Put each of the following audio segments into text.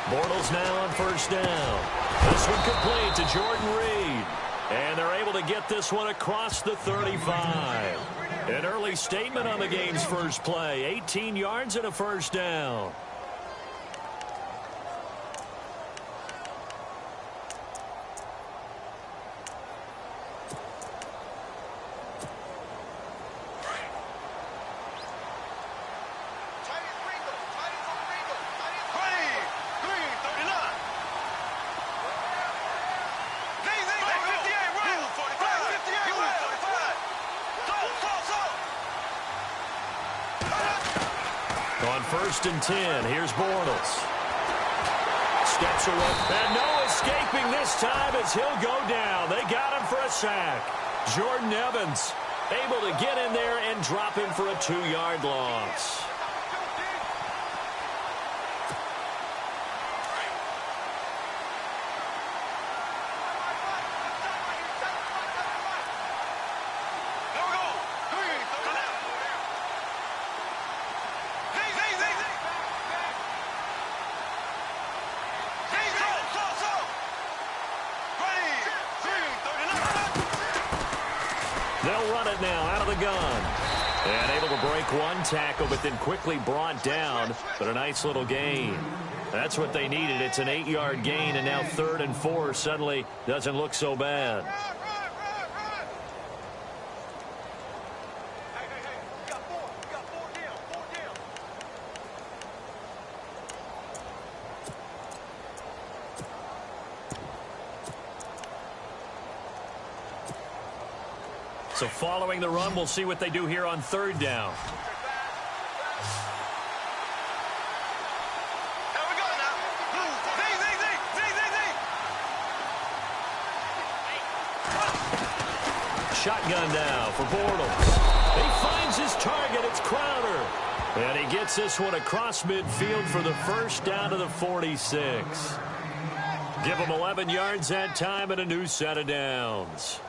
Bortles now on first down. This one complete to Jordan Reed. And they're able to get this one across the 35. An early statement on the game's first play. 18 yards and a first down. On 1st and 10, here's Bortles. Steps away, and no escaping this time as he'll go down. They got him for a sack. Jordan Evans able to get in there and drop him for a 2-yard loss. They'll run it now out of the gun. And able to break one tackle, but then quickly brought down. But a nice little gain. That's what they needed. It's an 8-yard gain, and now 3rd and 4 suddenly doesn't look so bad. So following the run, we'll see what they do here on 3rd down. Shotgun now for Bortles. He finds his target. It's Crowder. And he gets this one across midfield for the first down to the 46. Give him 11 yards that time and a new set of downs.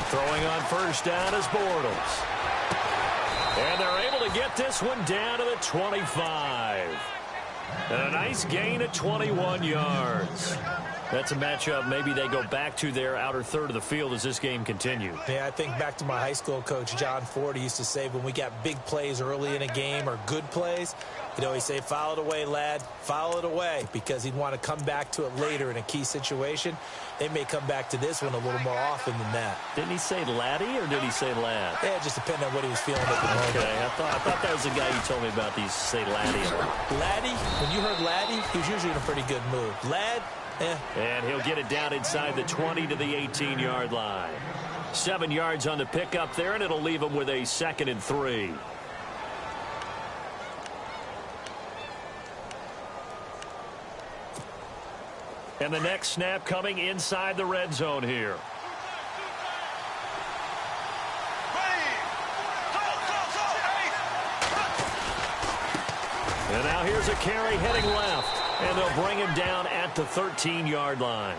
Throwing on first down is Bortles. And they're able to get this one down to the 25. And a nice gain of 21 yards. That's a matchup maybe they go back to their outer third of the field as this game continues. Yeah, I think back to my high school coach, John Ford. He used to say when we got big plays early in a game or good plays, he'd always say, foul it away, lad, foul it away, because he'd want to come back to it later in a key situation. They may come back to this one a little more often than that. Didn't he say laddie or did he say lad? Yeah, it just depended on what he was feeling at the moment. Okay, I thought that was the guy you told me about. These say laddie. Laddie, when you heard laddie, he was usually in a pretty good mood. Lad, And he'll get it down inside the 20 to the 18-yard line. 7 yards on the pickup there, and it'll leave him with a 2nd and 3. And the next snap coming inside the red zone here. And now here's a carry heading left. And they'll bring him down at the 13-yard line.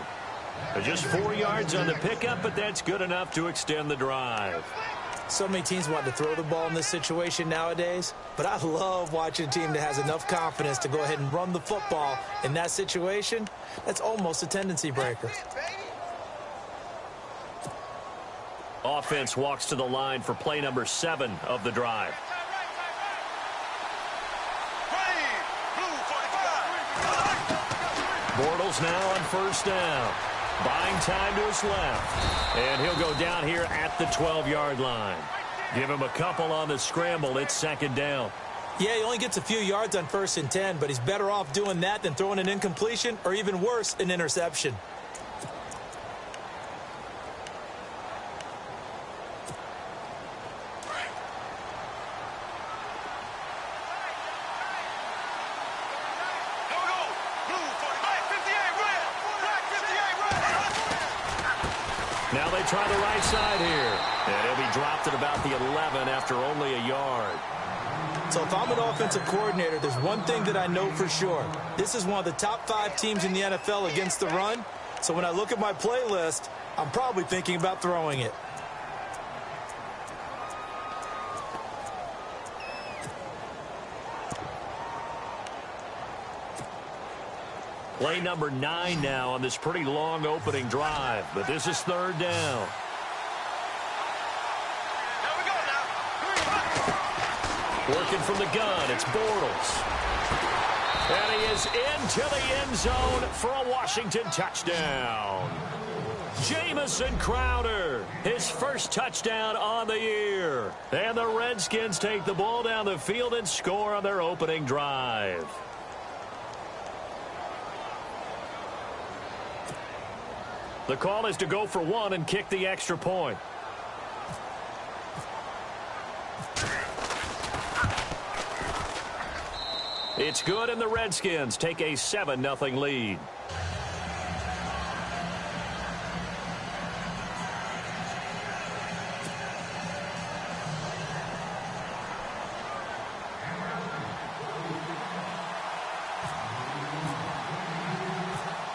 Just 4 yards on the pickup, but that's good enough to extend the drive. So many teams want to throw the ball in this situation nowadays, but I love watching a team that has enough confidence to go ahead and run the football in that situation. That's almost a tendency breaker. Offense walks to the line for play number 7 of the drive. Bortles now on first down. Buying time to his left. And he'll go down here at the 12-yard line. Give him a couple on the scramble. It's 2nd down. Yeah, he only gets a few yards on 1st and 10, but he's better off doing that than throwing an incompletion or even worse, an interception. Now they try the right side here. And he'll be dropped at about the 11 after only a yard. So if I'm an offensive coordinator, there's one thing that I know for sure. This is one of the top 5 teams in the NFL against the run. So when I look at my playlist, I'm probably thinking about throwing it. Play number 9 now on this pretty long opening drive. But this is third down. Working from the gun, it's Bortles. And he is into the end zone for a Washington touchdown. Jamison Crowder, his first touchdown on the year. And the Redskins take the ball down the field and score on their opening drive. The call is to go for 1 and kick the extra point. It's good, and the Redskins take a 7-0 lead.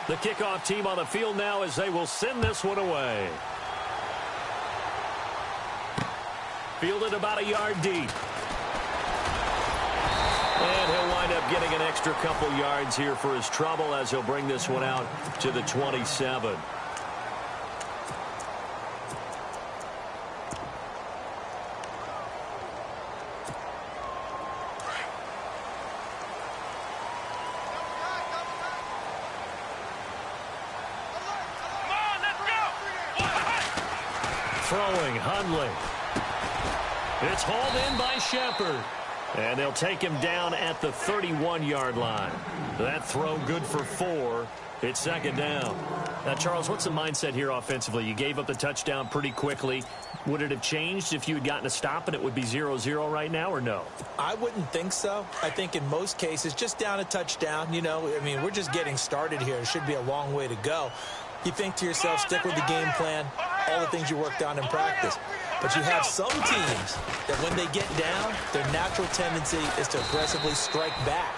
The kickoff team on the field now as they will send this one away. Fielded about a yard deep. And he'll wind up getting an extra couple yards here for his trouble as he'll bring this one out to the 27. Throwing, Hundley. It's hauled in by Shepard. And they'll take him down at the 31-yard line. That throw good for 4. It's second down. Now, Charles, what's the mindset here offensively? You gave up the touchdown pretty quickly. Would it have changed if you had gotten a stop and it would be 0-0 right now, or no? I wouldn't think so. I think in most cases, just down a touchdown, you know, I mean, we're just getting started here. It should be a long way to go. You think to yourself, stick with the game plan, all the things you worked on in practice. But you have some teams that when they get down, their natural tendency is to aggressively strike back.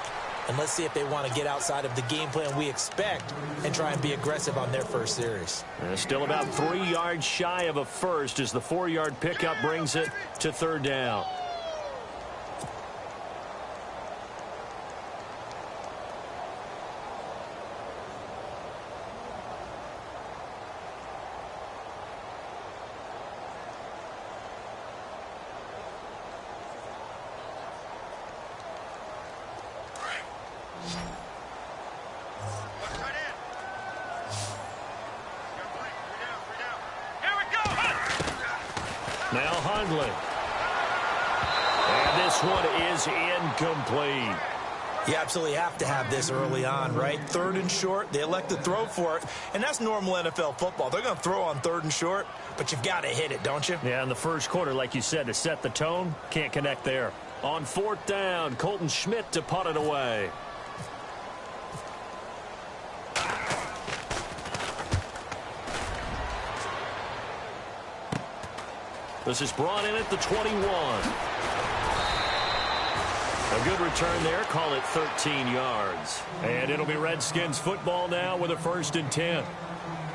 And let's see if they want to get outside of the game plan we expect and try and be aggressive on their first series. Still about 3 yards shy of a first as the 4-yard pickup brings it to third down. Now Hundley. And this one is incomplete. You absolutely have to have this early on, right? 3rd and short, they elect to throw for it, and that's normal NFL football. They're going to throw on 3rd and short, but you've got to hit it, don't you? Yeah, in the first quarter, like you said, to set the tone, can't connect there. On 4th down, Colton Schmidt to punt it away. This is brought in at the 21. A good return there. Call it 13 yards. And it'll be Redskins football now with a 1st and 10.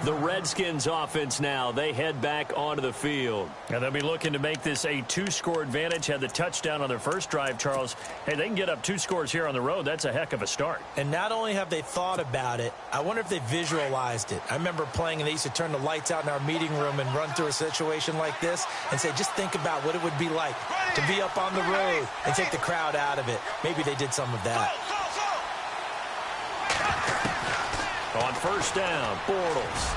The Redskins offense now, they head back onto the field. And they'll be looking to make this a 2-score advantage. Had the touchdown on their first drive, Charles. Hey, they can get up 2 scores here on the road. That's a heck of a start. And not only have they thought about it, I wonder if they visualized it. I remember playing and they used to turn the lights out in our meeting room and run through a situation like this and say, just think about what it would be like to be up on the road and take the crowd out of it. Maybe they did some of that. On 1st down, Bortles.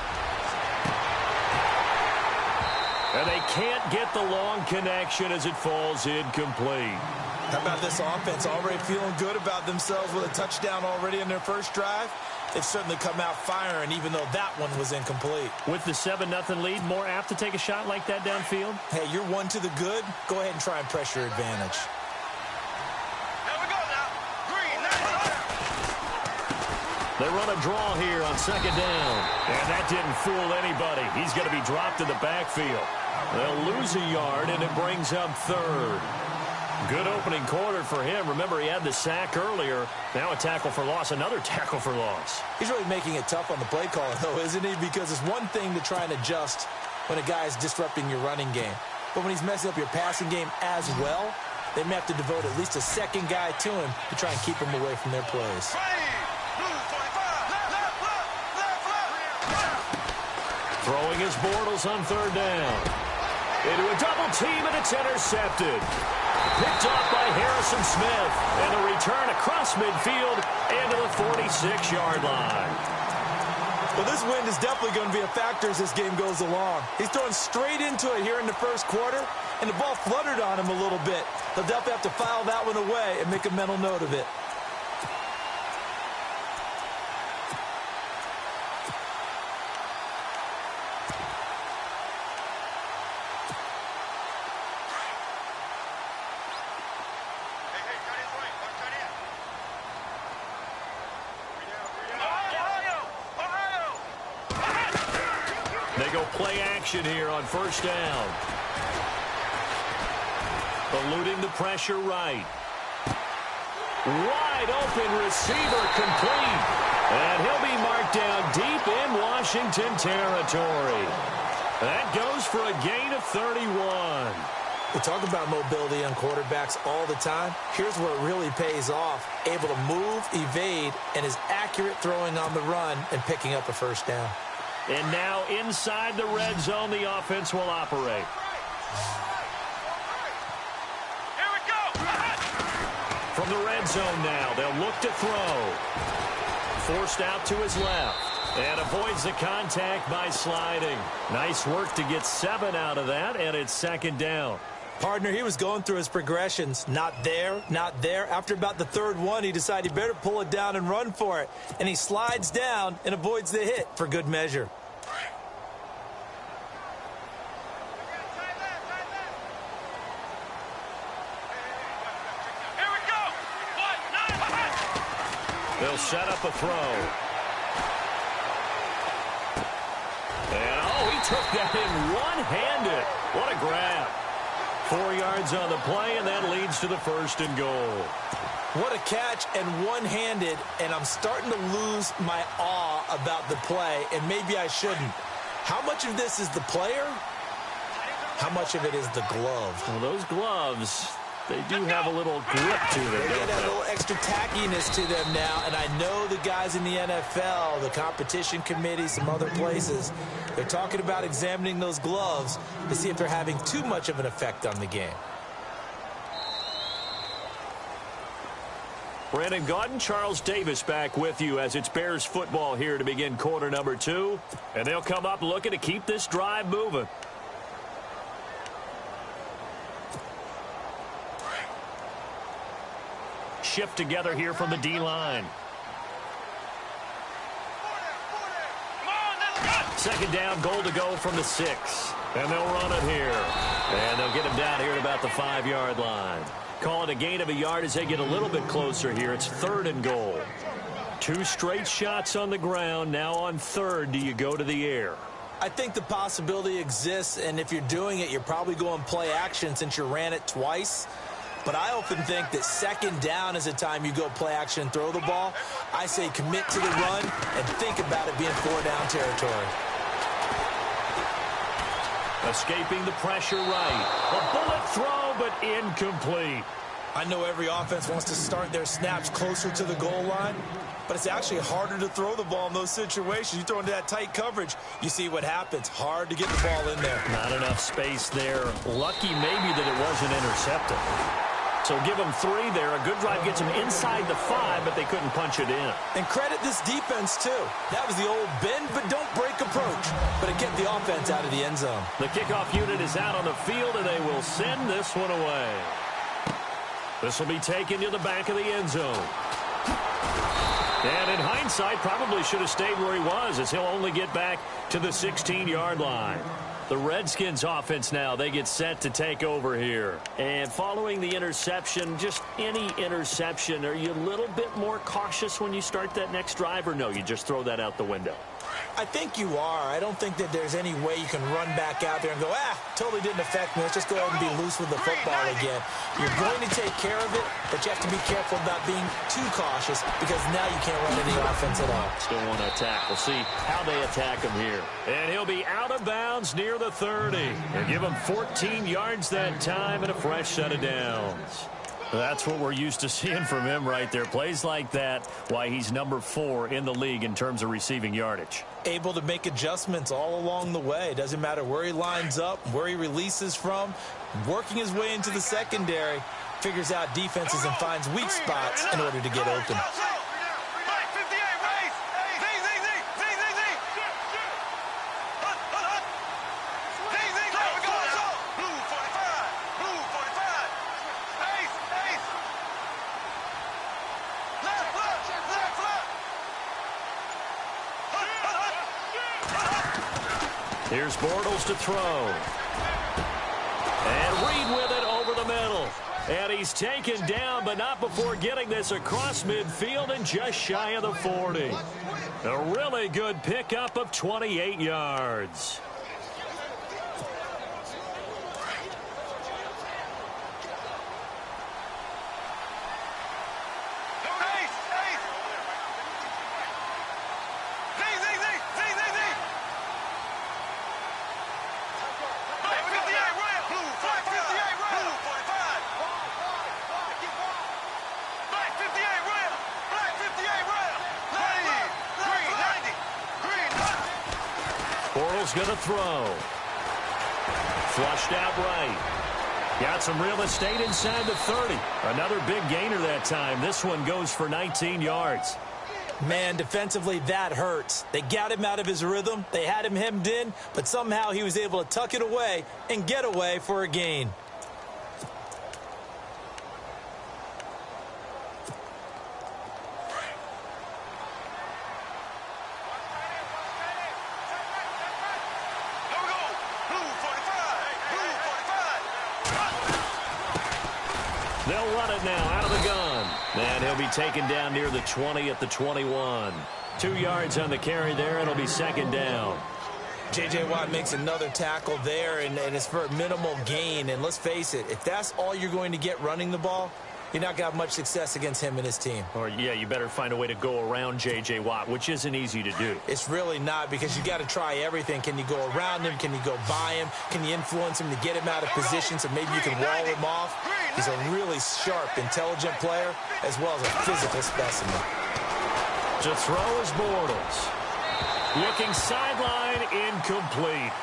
And they can't get the long connection as it falls incomplete. How about this offense already feeling good about themselves with a touchdown already in their first drive? They've certainly come out firing, even though that one was incomplete. With the 7-0 lead, more apt to take a shot like that downfield? Hey, you're 1 to the good. Go ahead and try and press your advantage. They run a draw here on second down. And that didn't fool anybody. He's going to be dropped in the backfield. They'll lose a yard, and it brings up third. Good opening quarter for him. Remember, he had the sack earlier. Now a tackle for loss, another tackle for loss. He's really making it tough on the play call, though, isn't he? Because it's one thing to try and adjust when a guy is disrupting your running game. But when he's messing up your passing game as well, they may have to devote at least a second guy to him to try and keep him away from their plays. Throwing his Bortles on third down. Into a double team, and it's intercepted. Picked off by Harrison Smith. And a return across midfield into the 46-yard line. Well, this wind is definitely going to be a factor as this game goes along. He's throwing straight into it here in the first quarter, and the ball fluttered on him a little bit. They'll definitely have to file that one away and make a mental note of it. They go play action here on first down. Eluding the pressure right. Wide open receiver complete. And he'll be marked down deep in Washington territory. That goes for a gain of 31. We talk about mobility on quarterbacks all the time. Here's where it really pays off. Able to move, evade, and is accurate throwing on the run and picking up a first down. And now inside the red zone, the offense will operate. Here we go. From the red zone now, they'll look to throw. Forced out to his left. And avoids the contact by sliding. Nice work to get 7 out of that, and it's second down. Partner, he was going through his progressions. Not there, not there. After about the third one, he decided he better pull it down and run for it. And he slides down and avoids the hit for good measure. Here we go. They'll set up a throw. And, oh, he took that in one-handed. What a grab. 4 yards on the play, and that leads to the first and goal. What a catch and one-handed, and I'm starting to lose my awe about the play, and maybe I shouldn't. How much of this is the player? How much of it is the glove? Well, those gloves, they do have a little grip to them, They don't get a they? little extra tackiness to them now, and I know the guys in the NFL, the competition committee, some other places, they're talking about examining those gloves to see if they're having too much of an effect on the game. Brandon Gaudin, Charles Davis back with you as it's Bears football here to begin quarter number 2. And they'll come up looking to keep this drive moving. Shift together here from the D-line. Second down, goal to go from the 6. And they'll run it here. And they'll get him down here at about the 5-yard line. Call it a gain of a yard as they get a little bit closer here. It's third and goal. 2 straight shots on the ground. Now on third, do you go to the air? I think the possibility exists, and if you're doing it, you're probably going play action since you ran it twice. But I often think that second down is a time you go play action and throw the ball. I say commit to the run and think about it being 4-down territory. Escaping the pressure right. A bullet throw, but incomplete. I know every offense wants to start their snaps closer to the goal line, but it's actually harder to throw the ball in those situations. You throw into that tight coverage, you see what happens. Hard to get the ball in there. Not enough space there. Lucky maybe that it wasn't intercepted. So give them 3 there. A good drive gets them inside the 5, but they couldn't punch it in. And credit this defense, too. That was the old bend but don't break approach, but it kept the offense out of the end zone. The kickoff unit is out on the field, and they will send this one away. This will be taken to the back of the end zone. And in hindsight, probably should have stayed where he was, as he'll only get back to the 16-yard line. The Redskins offense now, they get set to take over here. And following the interception, just any interception, are you a little bit more cautious when you start that next drive, or no, you just throw that out the window? I think you are. I don't think that there's any way you can run back out there and go, totally didn't affect me. Let's just go ahead and be loose with the football again. You're going to take care of it, but you have to be careful about being too cautious because now you can't run any offense at all. Still want to attack. We'll see how they attack him here. And he'll be out of bounds near the 30. And give him 14 yards that time and a fresh set of downs. That's what we're used to seeing from him right there. Plays like that, why he's number 4 in the league in terms of receiving yardage. Able to make adjustments all along the way. Doesn't matter where he lines up, where he releases from. Working his way into the secondary. Figures out defenses and finds weak spots in order to get open. Here's Bortles to throw. And Reed with it over the middle. And he's taken down, but not before getting this across midfield and just shy of the 40. A really good pickup of 28 yards. Bortles going to throw. Flushed out right. Got some real estate inside the 30. Another big gainer that time. This one goes for 19 yards. Man, defensively, that hurts. They got him out of his rhythm. They had him hemmed in, but somehow he was able to tuck it away and get away for a gain. They'll run it now out of the gun. And he'll be taken down near the 20 at the 21. 2 yards on the carry there. It'll be second down. J.J. Watt makes another tackle there, and it's for a minimal gain. And let's face it, if that's all you're going to get running the ball, you're not going to have much success against him and his team. Or, yeah, you better find a way to go around J.J. Watt, which isn't easy to do. It's really not, because you got to try everything. Can you go around him? Can you go by him? Can you influence him to get him out of position so maybe you can wall him off? He's a really sharp, intelligent player, as well as a physical specimen. To throw is Bortles. Looking sideline, incomplete.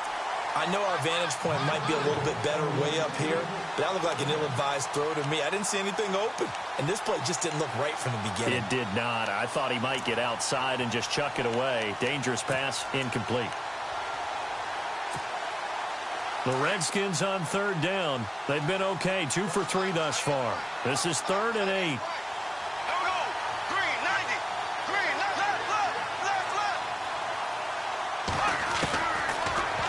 I know our vantage point might be a little bit better way up here, but that looked like an ill-advised throw to me. I didn't see anything open, and this play just didn't look right from the beginning. It did not. I thought he might get outside and just chuck it away. Dangerous pass, incomplete. The Redskins on third down. They've been okay, 2 for 3 thus far. This is 3rd and 8.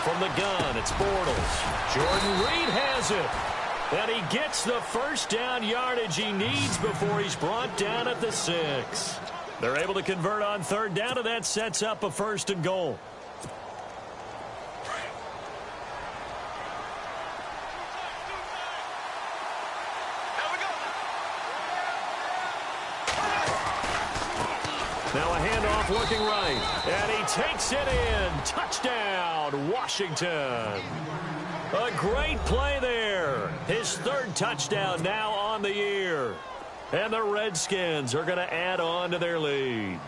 From the gun, it's Bortles. Jordan Reed has it. And he gets the first down yardage he needs before he's brought down at the 6. They're able to convert on third down, and that sets up a 1st and goal. Now a handoff looking right. And he takes it in. Touchdown, Washington. A great play there. His 3rd touchdown now on the year. And the Redskins are going to add on to their lead.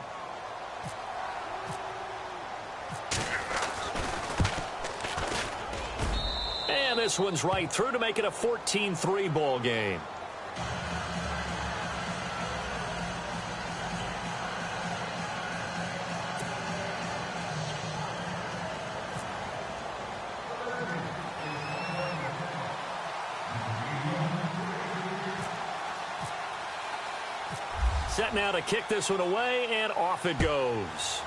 And this one's right through to make it a 14-3 ball game. Set now to kick this one away, and off it goes.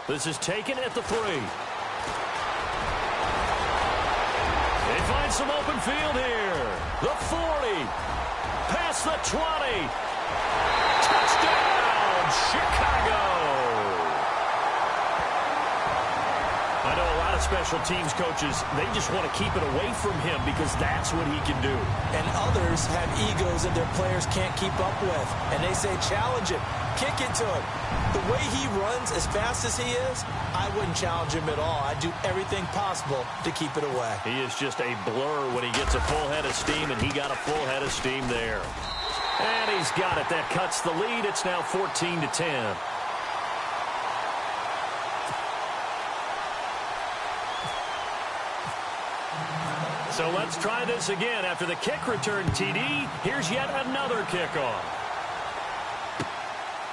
This is taken at the 3. They find some open field here. The 40. Past the 20. Touchdown, Chicago. I know a lot of special teams coaches, they just want to keep it away from him because that's what he can do. And others have egos that their players can't keep up with. And they say, challenge him, kick it to him. The way he runs as fast as he is, I wouldn't challenge him at all. I'd do everything possible to keep it away. He is just a blur when he gets a full head of steam, and he got a full head of steam there. And he's got it. That cuts the lead. It's now 14-10. So let's try this again. After the kick return TD, here's yet another kickoff.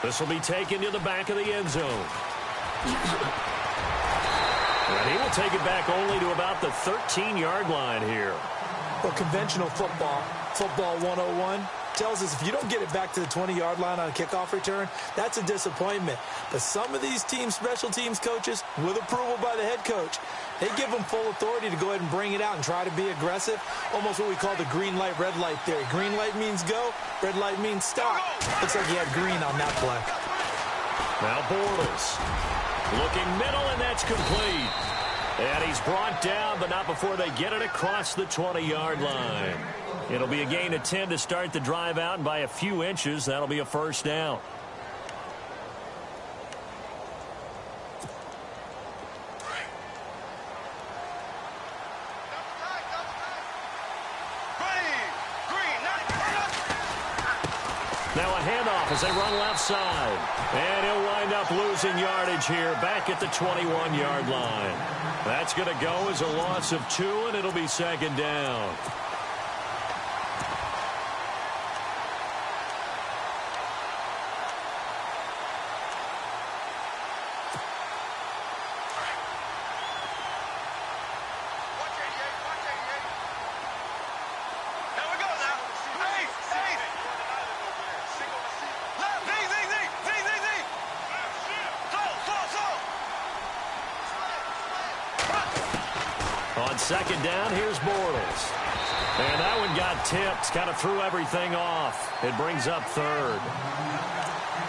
This will be taken to the back of the end zone. And he will take it back only to about the 13-yard line here. Well, conventional football 101, tells us if you don't get it back to the 20-yard line on a kickoff return, that's a disappointment. But some of these teams, special teams coaches, with approval by the head coach, they give them full authority to go ahead and bring it out and try to be aggressive, almost what we call the green light, red light theory. Green light means go, red light means stop. Looks like he had green on that play. Now Bortles looking middle, and that's complete. And he's brought down, but not before they get it across the 20-yard line. It'll be a gain of 10 to start the drive out, and by a few inches, that'll be a first down. Now a handoff as they run left side. And he'll wind up losing yardage here back at the 21-yard line. That's going to go as a loss of 2, and it'll be second down. On second down, here's Bortles. And that one got tipped, kind of threw everything off. It brings up third.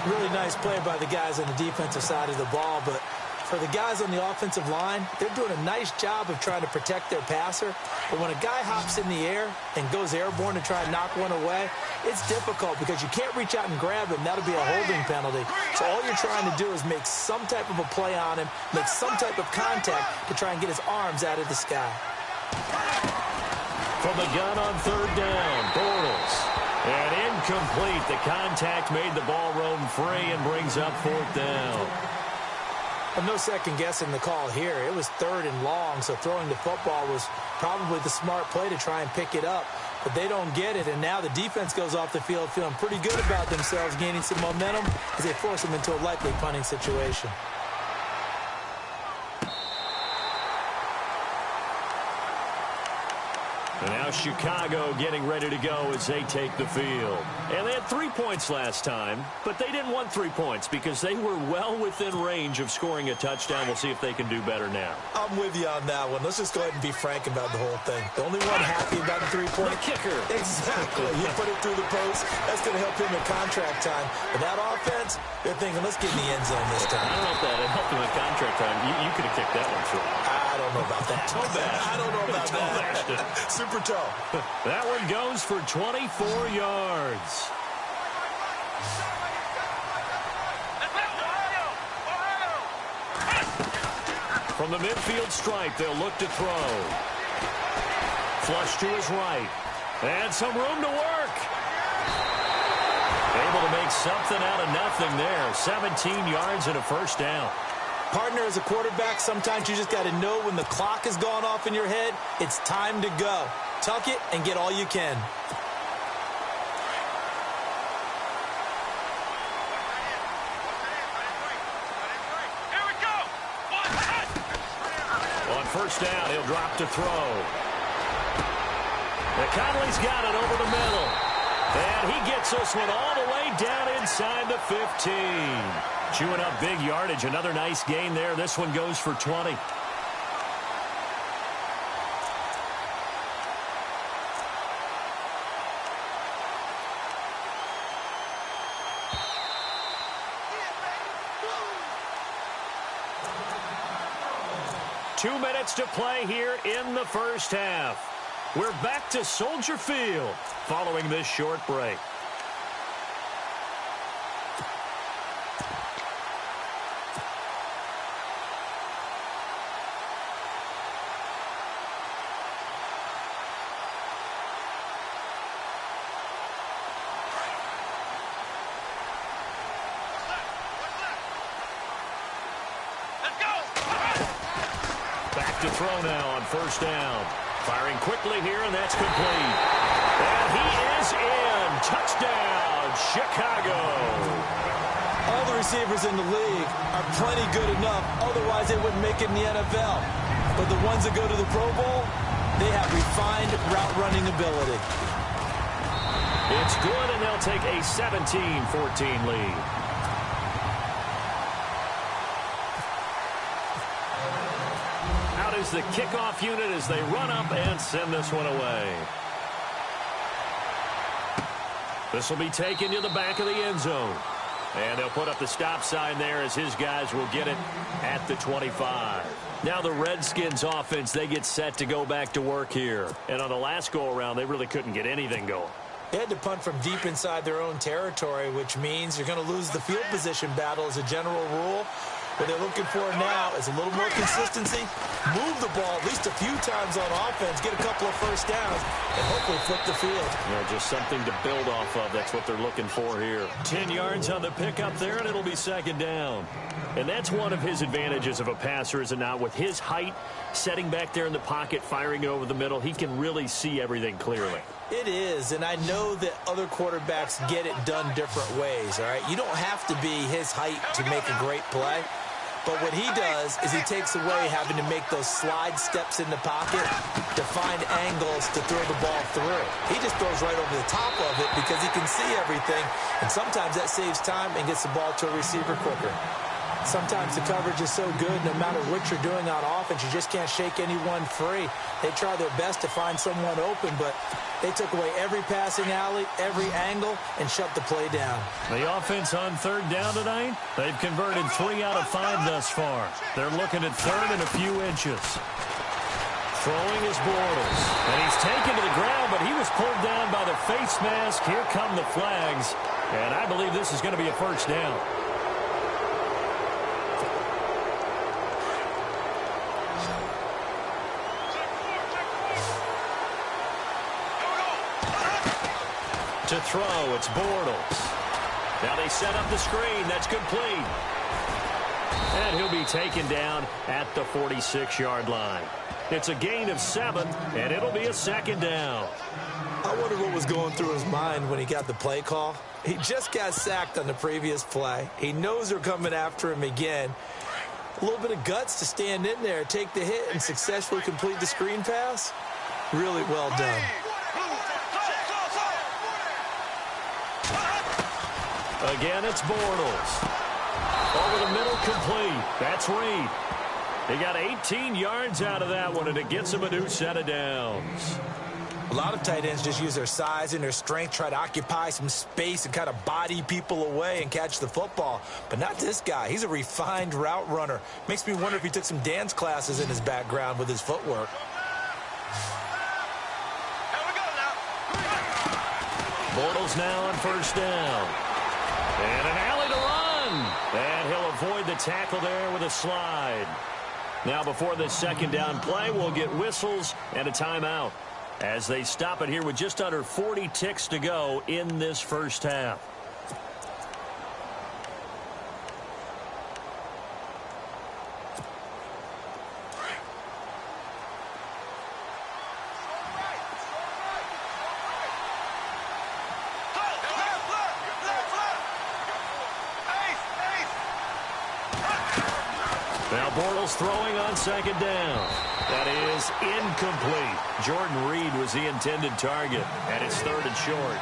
Really nice play by the guys on the defensive side of the ball, but for the guys on the offensive line, they're doing a nice job of trying to protect their passer. But when a guy hops in the air and goes airborne to try and knock one away, it's difficult because you can't reach out and grab him. That'll be a holding penalty. So all you're trying to do is make some type of a play on him, make some type of contact to try and get his arms out of the sky. From the gun on third down, Bortles. And incomplete. The contact made the ball roam free and brings up fourth down. Well, no second guessing the call here. It was third and long, so throwing the football was probably the smart play to try and pick it up. But they don't get it, and now the defense goes off the field feeling pretty good about themselves, gaining some momentum as they force them into a likely punting situation. And now Chicago getting ready to go as they take the field. And they had 3 points last time, but they didn't want 3 points because they were well within range of scoring a touchdown. We'll see if they can do better now. I'm with you on that one. Let's just go ahead and be frank about the whole thing. The only one happy about the 3-point. The kicker. Exactly. He put it through the post. That's going to help him in contract time. But that offense, they're thinking, let's get in the end zone this time. I don't know if that helped him in contract time. You could have kicked that one through. I don't know about that. Toe bash. I don't know about that. Super toe. That one goes for 24 yards. From the midfield stripe, they'll look to throw. Flush to his right. And some room to work. Able to make something out of nothing there. 17 yards and a first down. Partner, as a quarterback, sometimes you just got to know when the clock has gone off in your head, it's time to go. Tuck it and get all you can. Here we go. On first down, he'll drop to throw. Conley's got it over the middle. And he gets this one all the way down inside the 15. Chewing up big yardage. Another nice gain there. This one goes for 20. Two minutes to play here in the first half. We're back to Soldier Field following this short break. To throw now on first down. Firing quickly here, and that's complete. And he is in. Touchdown, Chicago. All the receivers in the league are plenty good enough. Otherwise, they wouldn't make it in the NFL. But the ones that go to the Pro Bowl, they have refined route running ability. It's good, and they'll take a 17-14 lead. Is the kickoff unit as they run up and send this one away. This will be taken to the back of the end zone. And they'll put up the stop sign there as his guys will get it at the 25. Now the Redskins offense, they get set to go back to work here. And on the last go-around, they really couldn't get anything going. They had to punt from deep inside their own territory, which means you're going to lose the field position battle as a general rule. What they're looking for now is a little more consistency, move the ball at least a few times on offense, get a couple of first downs, and hopefully flip the field. Yeah, just something to build off of. That's what they're looking for here. 10 yards on the pickup there, and it'll be second down. And that's one of his advantages of a passer, is it not? With his height, setting back there in the pocket, firing it over the middle, he can really see everything clearly. It is, and I know that other quarterbacks get it done different ways, all right? You don't have to be his height to make a great play. But what he does is he takes away having to make those slide steps in the pocket to find angles to throw the ball through. He just throws right over the top of it because he can see everything, and sometimes that saves time and gets the ball to a receiver quicker. Sometimes the coverage is so good, no matter what you're doing on offense, you just can't shake anyone free. They try their best to find someone open, but they took away every passing alley, every angle, and shut the play down. The offense on third down tonight, they've converted 3 out of 5 thus far. They're looking at third and a few inches. Throwing is Bortles, and he's taken to the ground, but he was pulled down by the face mask. Here come the flags, and I believe this is going to be a first down. To throw, it's Bortles. Now they set up the screen. That's complete. And he'll be taken down at the 46-yard line. It's a gain of 7, and it'll be a second down. I wonder what was going through his mind when he got the play call. He just got sacked on the previous play. He knows they're coming after him again. A little bit of guts to stand in there, take the hit, and successfully complete the screen pass. Really well done. Again, it's Bortles. Over the middle, complete. That's Reed. They got 18 yards out of that one, and it gets them a new set of downs. A lot of tight ends just use their size and their strength, try to occupy some space and kind of body people away and catch the football. But not this guy. He's a refined route runner. Makes me wonder if he took some dance classes in his background with his footwork. Bortles now on first down. And an alley to run. And he'll avoid the tackle there with a slide. Now before this second down play, we'll get whistles and a timeout as they stop it here with just under 40 ticks to go in this first half. Now Bortles throwing on second down. That is incomplete. Jordan Reed was the intended target, and it's third and short.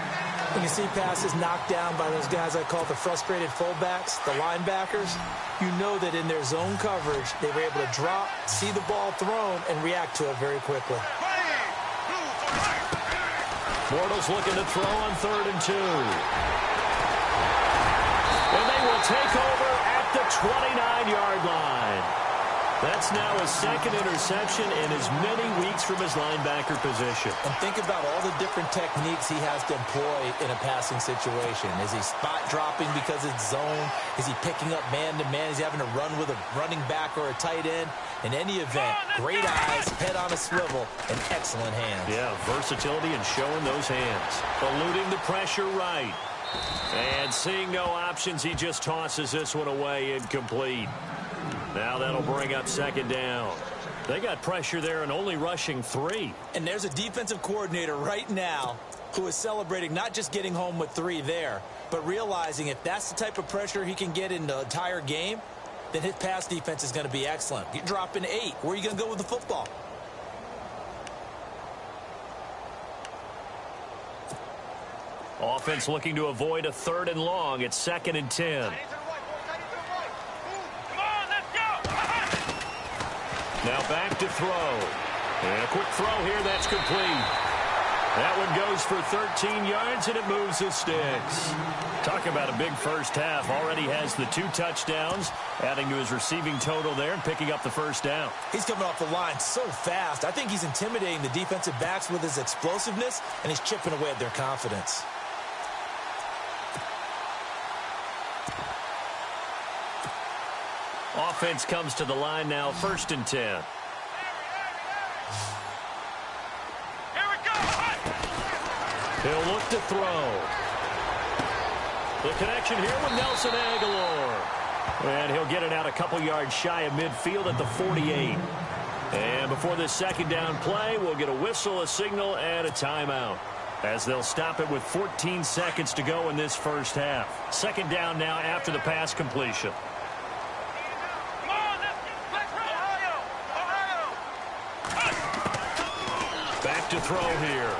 When you see passes knocked down by those guys I call the frustrated fullbacks, the linebackers, you know that in their zone coverage, they were able to drop, see the ball thrown, and react to it very quickly. Bortles looking to throw on 3rd and 2. And they will take over at the 29-yard line. That's now his 2nd interception in as many weeks from his linebacker position. And think about all the different techniques he has to employ in a passing situation. Is he spot dropping because it's zone? Is he picking up man-to-man? Is he having to run with a running back or a tight end? In any event, great eyes, head on a swivel, and excellent hands. Yeah, versatility and showing those hands. Eluding the pressure right. And seeing no options, he just tosses this one away, incomplete. Now that'll bring up 2nd down. They got pressure there and only rushing 3. And there's a defensive coordinator right now who is celebrating not just getting home with 3 there, but realizing if that's the type of pressure he can get in the entire game, then his pass defense is going to be excellent. You're dropping 8. Where are you going to go with the football? Offense looking to avoid a 3rd and long. It's 2nd and 10. Now back to throw. And a quick throw here. That's complete. That one goes for 13 yards, and it moves his sticks. Talk about a big first half. Already has the 2 touchdowns, adding to his receiving total there and picking up the 1st down. He's coming off the line so fast. I think he's intimidating the defensive backs with his explosiveness, and he's chipping away at their confidence. Offense comes to the line now, 1st and 10. Here we go. He'll look to throw. The connection here with Nelson Aguilar. And he'll get it out a couple yards shy of midfield at the 48. And before this 2nd down play, we'll get a whistle, a signal, and a timeout, as they'll stop it with 14 seconds to go in this first half. 2nd down now after the pass completion. Back to throw here.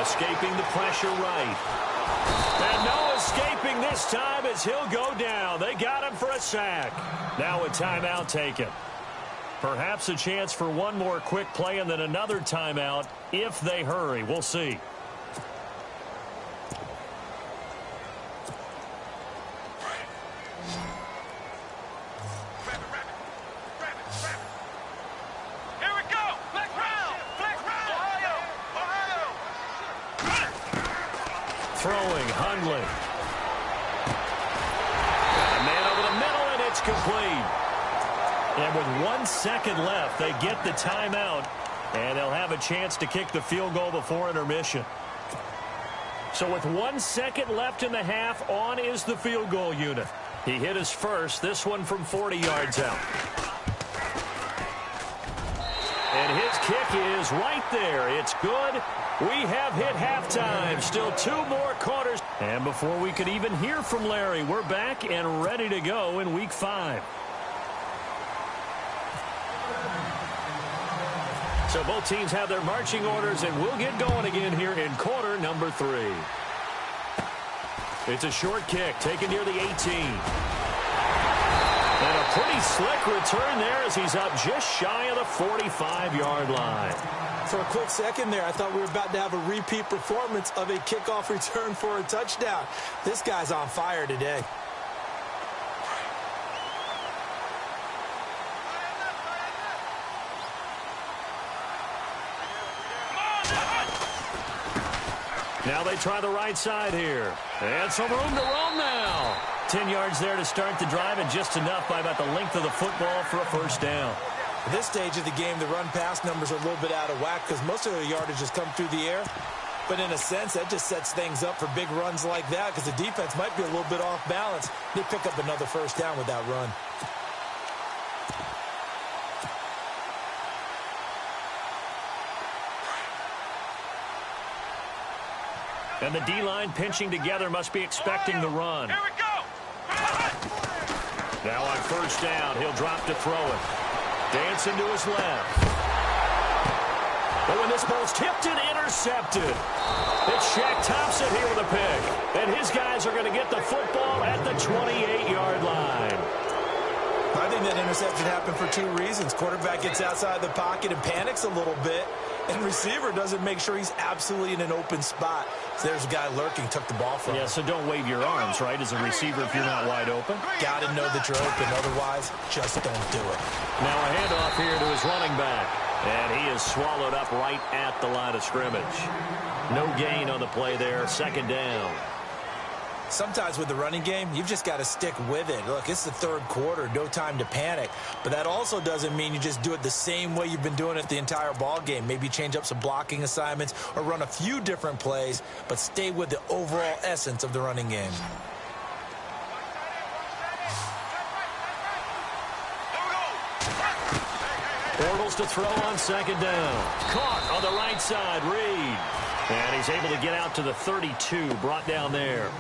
Escaping the pressure right. And no escaping this time as he'll go down. They got him for a sack. Now a timeout taken. Perhaps a chance for one more quick play and then another timeout if they hurry. We'll see. Throwing, Hundley. Got a man over the middle, and it's complete. And with 1 second left, they get the timeout, and they'll have a chance to kick the field goal before intermission. So with 1 second left in the half, on is the field goal unit. He hit his first, this one from 40 yards out. And his kick is right there. It's good. We have hit halftime. Still 2 more quarters. And before we could even hear from Larry, we're back and ready to go in Week 5. So both teams have their marching orders, and we'll get going again here in quarter number 3. It's a short kick taken near the 18. And a pretty slick return there as he's up just shy of the 45-yard line. For a quick second there, I thought we were about to have a repeat performance of a kickoff return for a touchdown. This guy's on fire today. Now they try the right side here. And some room to roam now. 10 yards there to start the drive, and just enough by about the length of the football for a 1st down. At this stage of the game, the run-pass numbers are a little bit out of whack because most of the yardage has come through the air. But in a sense, that just sets things up for big runs like that because the defense might be a little bit off balance. They pick up another 1st down with that run. And the D-line pinching together must be expecting the run. Here we go. Now on 1st down, he'll drop to throw it. Dancing to his left. But when this ball's tipped and intercepted, it's Shaq Thompson here with a pick. And his guys are going to get the football at the 28-yard line. I think that interception happened for two reasons. Quarterback gets outside the pocket and panics a little bit, and receiver doesn't make sure he's absolutely in an open spot. So there's a guy lurking, took the ball from him. Yeah, so don't wave your arms, right, as a receiver if you're not wide open. Got to know that you're open. Otherwise, just don't do it. Now a handoff here to his running back. And he is swallowed up right at the line of scrimmage. No gain on the play there. Second down. Sometimes with the running game, you've just got to stick with it. Look, it's the third quarter, no time to panic. But that also doesn't mean you just do it the same way you've been doing it the entire ball game. Maybe change up some blocking assignments or run a few different plays, but stay with the overall essence of the running game. Bortles to throw on second down. Caught on the right side, Reed. And he's able to get out to the 32, brought down there.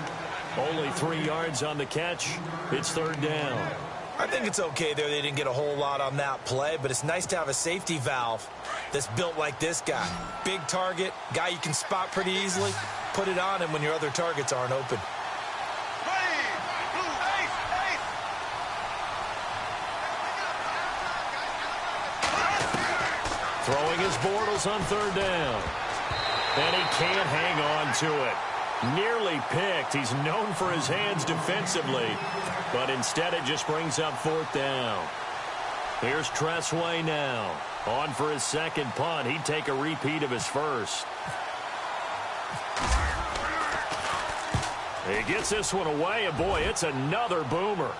Only 3 yards on the catch. It's third down. I think it's okay there. They didn't get a whole lot on that play, but it's nice to have a safety valve that's built like this guy. Big target, guy you can spot pretty easily. Put it on him when your other targets aren't open. Throwing his Bortles on third down. And he can't hang on to it. Nearly picked. He's known for his hands defensively. But instead it just brings up fourth down. Here's Tressway now. On for his second punt. He'd take a repeat of his first. He gets this one away, and boy, it's another boomer.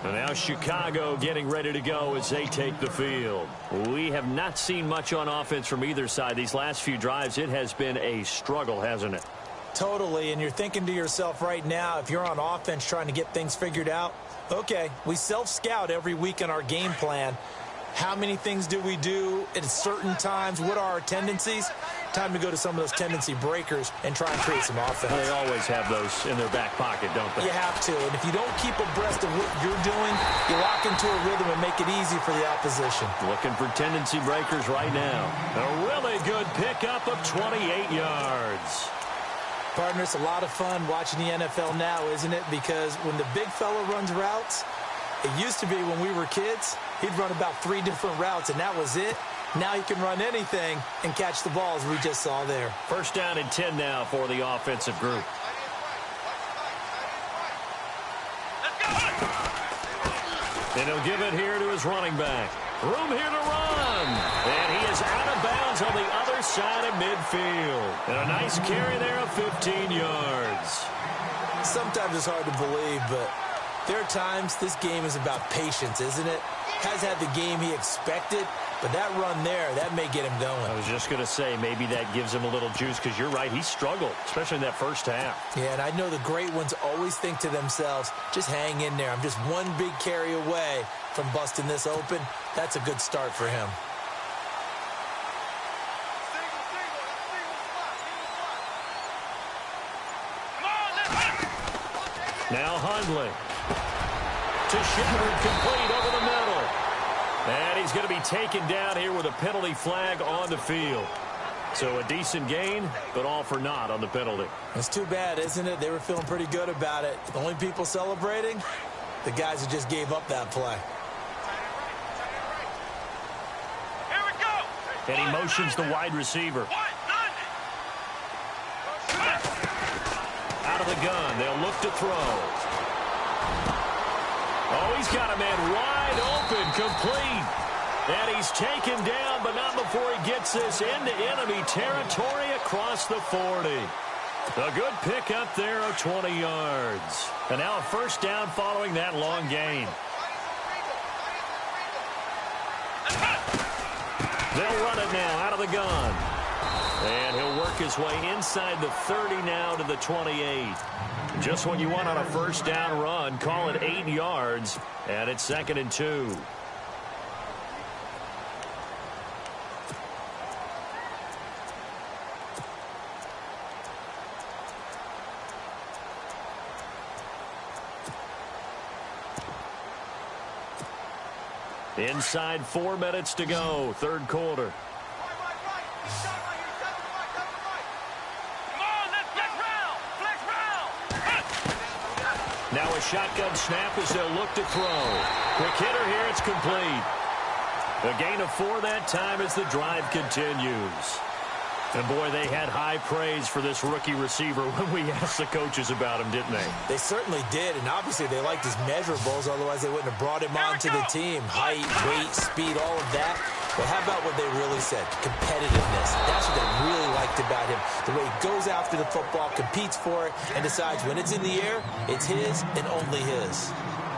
And now Chicago getting ready to go as they take the field. We have not seen much on offense from either side. These last few drives, it has been a struggle, hasn't it? Totally, and you're thinking to yourself right now, if you're on offense trying to get things figured out, okay, we self-scout every week in our game plan. How many things do we do at certain times? What are our tendencies? Time to go to some of those tendency breakers and try and create some offense. They always have those in their back pocket, don't they? You have to, and if you don't keep abreast of what you're doing, you lock into a rhythm and make it easy for the opposition. Looking for tendency breakers right now. A really good pickup of 28 yards. Partner, it's a lot of fun watching the NFL now, isn't it? Because when the big fella runs routes, it used to be when we were kids, he'd run about 3 different routes, and that was it. Now he can run anything and catch the ball, as we just saw there. First down and 10 now for the offensive group. And he'll give it here to his running back. Room here to run. And he is out of bounds on the other side of midfield. And a nice carry there of 15 yards. Sometimes it's hard to believe, but there are times this game is about patience, isn't it? Has had the game he expected, but that run there, that may get him going. I was just going to say, maybe that gives him a little juice, because you're right, he struggled, especially in that first half. Yeah, and I know the great ones always think to themselves, just hang in there. I'm just one big carry away from busting this open. That's a good start for him. Now Hundley. To Shepard, complete over the middle. And he's going to be taken down here with a penalty flag on the field. So a decent gain, but all for naught on the penalty. It's too bad, isn't it? They were feeling pretty good about it. The only people celebrating, the guys who just gave up that play. Here we go. And he motions the wide receiver. Out of the gun, they'll look to throw. Oh, he's got a man wide open, complete. And he's taken down, but not before he gets this into enemy territory across the 40. A good pickup there of 20 yards. And now a first down following that long gain. They'll run it now out of the gun. And he'll work his way inside the 30 now to the 28. Just what you want on a first down run. Call it 8 yards. And it's 2nd and 2. Inside 4 minutes to go, third quarter. Now a shotgun snap as they'll look to throw. Quick hitter here, it's complete. A gain of 4 that time as the drive continues. And, boy, they had high praise for this rookie receiver when we asked the coaches about him, didn't they? They certainly did, and obviously they liked his measurables. Otherwise, they wouldn't have brought him onto the team. Height, weight, speed, all of that. But how about what they really said? Competitiveness. That's what they really liked about him. The way he goes after the football, competes for it, and decides when it's in the air, it's his and only his.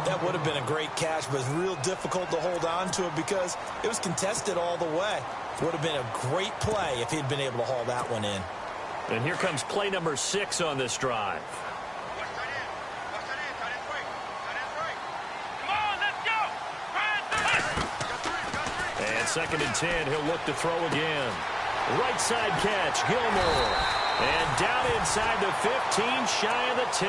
That would have been a great catch, but it's real difficult to hold on to it because it was contested all the way. Would have been a great play if he'd been able to haul that one in. And here comes play number 6 on this drive. And 2nd and 10, he'll look to throw again. Right side catch, Gilmore. And down inside the 15, shy of the 10.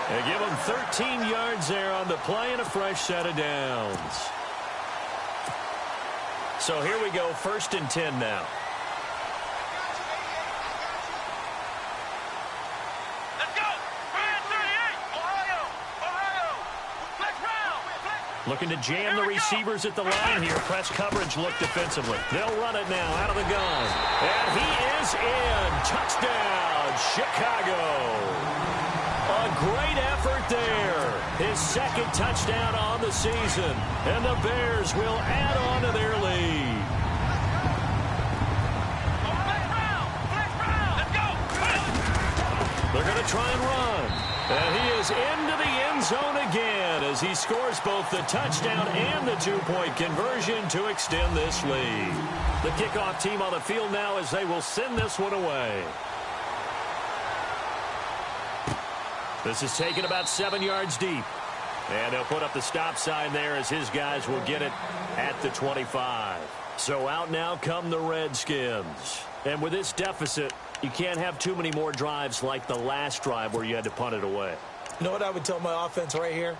They give him 13 yards there on the play and a fresh set of downs. So here we go, 1st and 10 now. Let's go! 38! Ohio! Flex round! Looking to jam the receivers at the line here. Press coverage look defensively. They'll run it now out of the gun. And he is in. Touchdown, Chicago. A great effort there. His 2nd touchdown on the season. And the Bears will add on to their lead. Let's go! They're going to try and run. And he is into the end zone again as he scores both the touchdown and the 2-point conversion to extend this lead. The kickoff team on the field now as they will send this one away. This is taken about 7 yards deep. And they'll put up the stop sign there as his guys will get it at the 25. So out now come the Redskins. And with this deficit, you can't have too many more drives like the last drive where you had to punt it away. You know what I would tell my offense right here?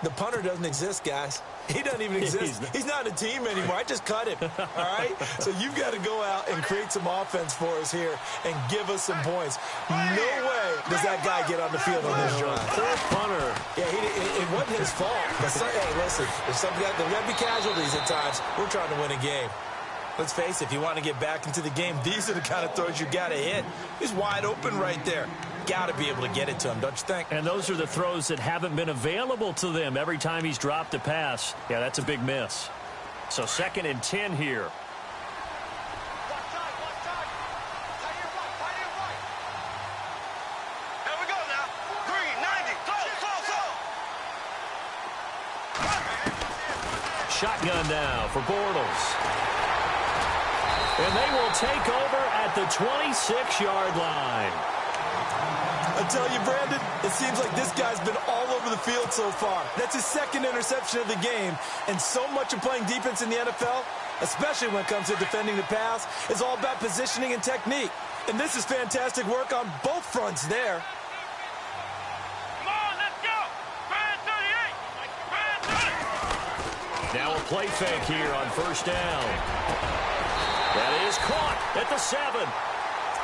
The punter doesn't exist, guys. He doesn't even exist. He's not a team anymore. I just cut him, all right? So you've got to go out and create some offense for us here and give us some points. No way does that guy get on the field on this drive. Poor punter. Yeah, it wasn't his fault. But hey, listen, there's got to be casualties at times. We're trying to win a game. Let's face it, if you want to get back into the game, these are the kind of throws you got to hit. He's wide open right there. Got to be able to get it to him, don't you think? And those are the throws that haven't been available to them every time he's dropped a pass. Yeah, that's a big miss. So 2nd and 10 here. Here we go now. 390. Shotgun now for Bortles. And they will take over at the 26-yard line. I tell you, Brandon, it seems like this guy's been all over the field so far. That's his 2nd interception of the game. And so much of playing defense in the NFL, especially when it comes to defending the pass, is all about positioning and technique. And this is fantastic work on both fronts there. Come on, let's go! 38! Now a play fake here on 1st down. That is caught at the 7.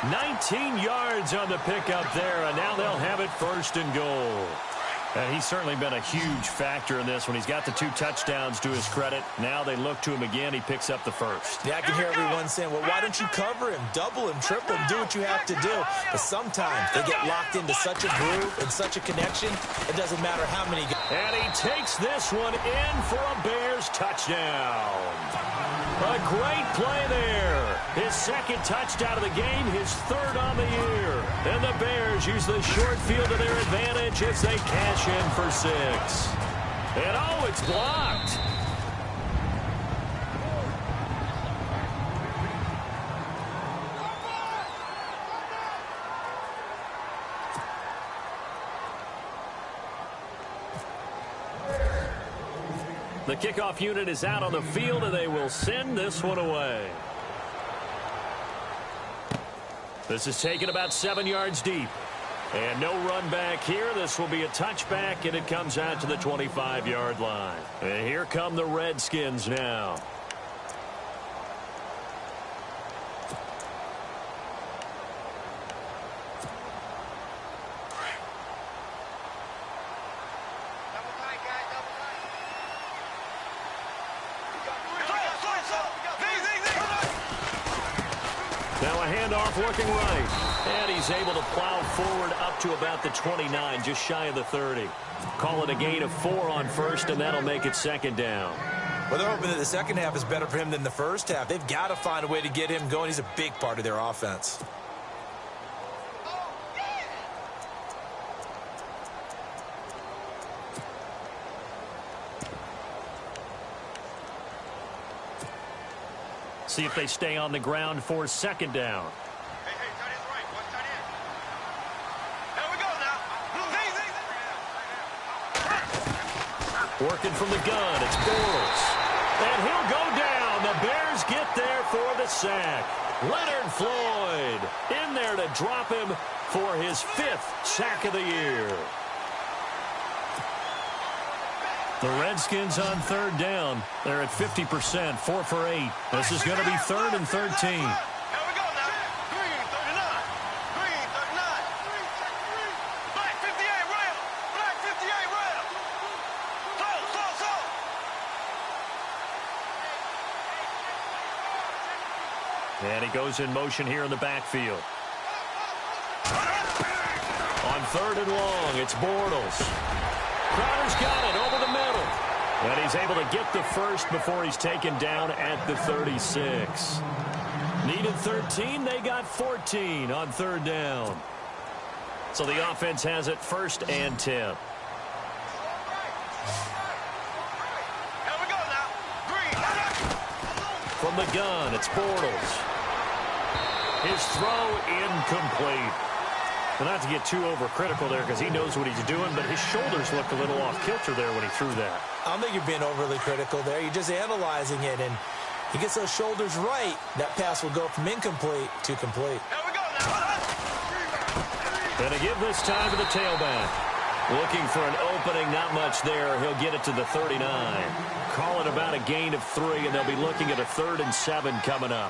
19 yards on the pickup there, and now they'll have it 1st and goal. And he's certainly been a huge factor in this when he's got the 2 touchdowns to his credit. Now they look to him again. He picks up the 1st. Yeah, I can hear everyone saying, well, why don't you cover him, double him, triple him, do what you have to do. But sometimes they get locked into such a groove and such a connection, it doesn't matter how many. And he takes this one in for a Bears touchdown. A great play there. His 2nd touchdown of the game, his 3rd on the year. And the Bears use the short field to their advantage as they cash in for 6. And oh, it's blocked. The kickoff unit is out on the field, and they will send this one away. This is taken about 7 yards deep. And no run back here. This will be a touchback, and it comes out to the 25-yard line. And here come the Redskins now. Now a handoff working right. And he's able to plow forward up to about the 29, just shy of the 30. Call it a gain of 4 on first, and that'll make it second down. Well, they're hoping that the second half is better for him than the first half. They've got to find a way to get him going. He's a big part of their offense. See if they stay on the ground for second down. Hey, tight end's right. Watch tight end. Here we go now. Working from the gun, it's Bortles. And he'll go down. The Bears get there for the sack. Leonard Floyd in there to drop him for his 5th sack of the year. The Redskins on third down. They're at 50%, 4 for 8. This is going to be 3rd and 13. Here we go now. Green 39. Green 39. Black 58 rail. Black 58 rail. Slow. And he goes in motion here in the backfield. On 3rd and long, it's Bortles. Crowder's got it over the middle. And he's able to get the first before he's taken down at the 36. Needed 13, they got 14 on 3rd down. So the offense has it 1st and 10. Here we go now. Green. From the gun, it's Bortles. His throw incomplete. Well, not to get too overcritical there because he knows what he's doing, but his shoulders looked a little off kilter there when he threw that. I don't think you're being overly critical there. You're just analyzing it, and he gets those shoulders right. That pass will go from incomplete to complete. Here we go now. And to give this time to the tailback. Looking for an opening, not much there. He'll get it to the 39. Call it about a gain of 3, and they'll be looking at a 3rd and 7 coming up.